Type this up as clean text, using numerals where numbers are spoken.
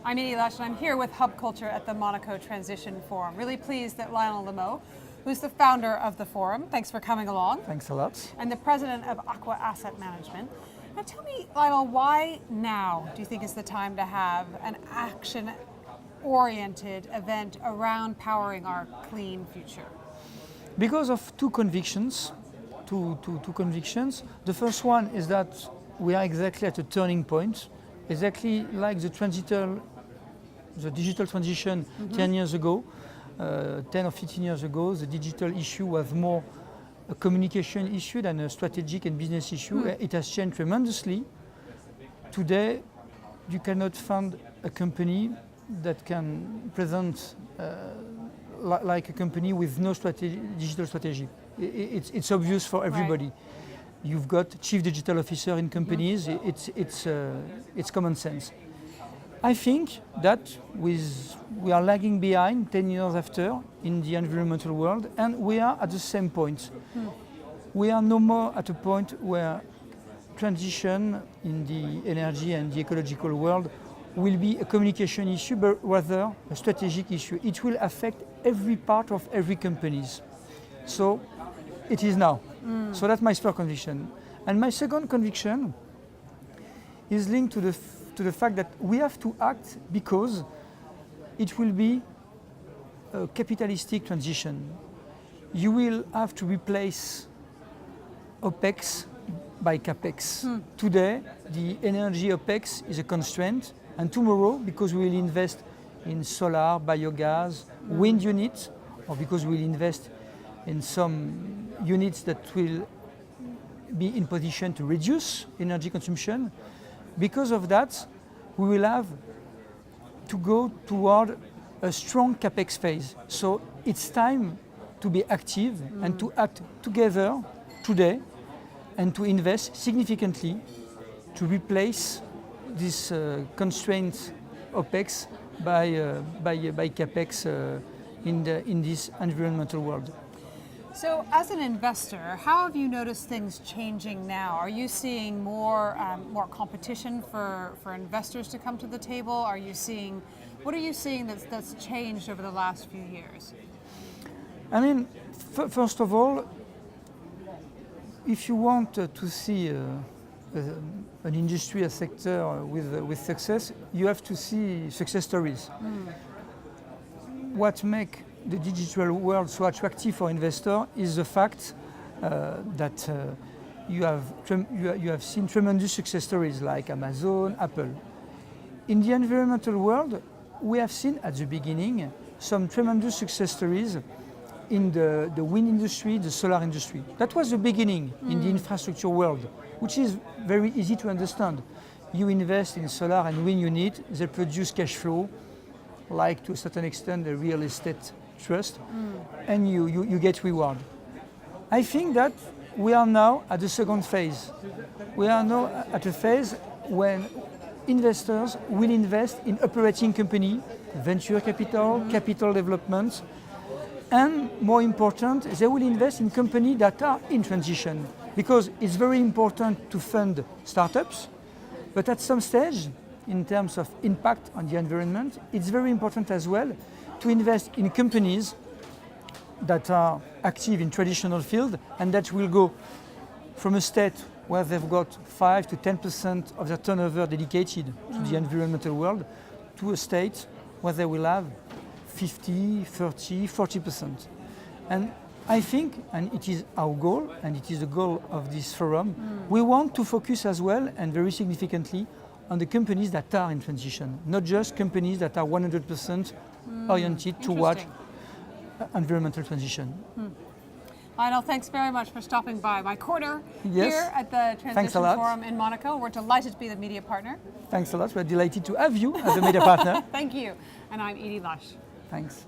I'm Lionel, and I'm here with Hub Culture at the Monaco Transition Forum. Really pleased that Lionel Maux, who's the founder of the forum, thanks for coming along. Thanks a lot. And the president of Aqua Asset Management. Now tell me, Lionel, why now do you think is the time to have an action-oriented event around powering our clean future? Because of two convictions. Two convictions. The first one is that we are exactly at a turning point, exactly like the digital transition 10 years ago, 10 or 15 years ago. The digital issue was more a communication issue than a strategic and business issue. It has changed tremendously. Today, you cannot find a company that can present like a company with no digital strategy. It's obvious for everybody. Right. You've got chief digital officer in companies. It's common sense. I think that we are lagging behind 10 years after in the environmental world, and we are at the same point. We are no more at a point where transition in the energy and the ecological world will be a communication issue, but rather a strategic issue. It will affect every part of every companies. So it is now. So that's my first conviction. And my second conviction is linked to the fact that we have to act because it will be a capitalistic transition. You will have to replace OPEX by CAPEX. Today, the energy OPEX is a constraint, and tomorrow, because we will invest in solar, biogas, wind units, or because we will invest in some units that will be in position to reduce energy consumption, because of that, we will have to go toward a strong CAPEX phase. So it's time to be active and to act together today and to invest significantly to replace this constraint OPEX by CAPEX in this environmental world. So as an investor, how have you noticed things changing now? Are you seeing more competition for investors to come to the table? What are you seeing that's changed over the last few years? I mean, first of all, if you want to see an industry, a sector with success, you have to see success stories. What makes the digital world so attractive for investors is the fact that you have seen tremendous success stories like Amazon, Apple. In the environmental world, we have seen at the beginning some tremendous success stories in the wind industry, the solar industry. That was the beginning in the infrastructure world, which is very easy to understand. You invest in solar and wind unit, they produce cash flow, like to a certain extent the real estate trust, and you get reward. I think that we are now at the second phase. We are now at a phase when investors will invest in operating company, venture capital, capital development, and more important, they will invest in companies that are in transition, because it's very important to fund startups, but at some stage, in terms of impact on the environment, it's very important as well to invest in companies that are active in traditional field and that will go from a state where they've got 5 to 10% of their turnover dedicated to the environmental world to a state where they will have 50, 30, 40%. And I think, and it is our goal, and it is the goal of this forum, we want to focus as well, and very significantly, on the companies that are in transition, not just companies that are 100% oriented toward environmental transition. Lionel, thanks very much for stopping by my corner Yes. here at the Transition Forum in Monaco. We're delighted to be the media partner. Thanks a lot. We're delighted to have you as a media partner. Thank you. And I'm Lionel. Thanks.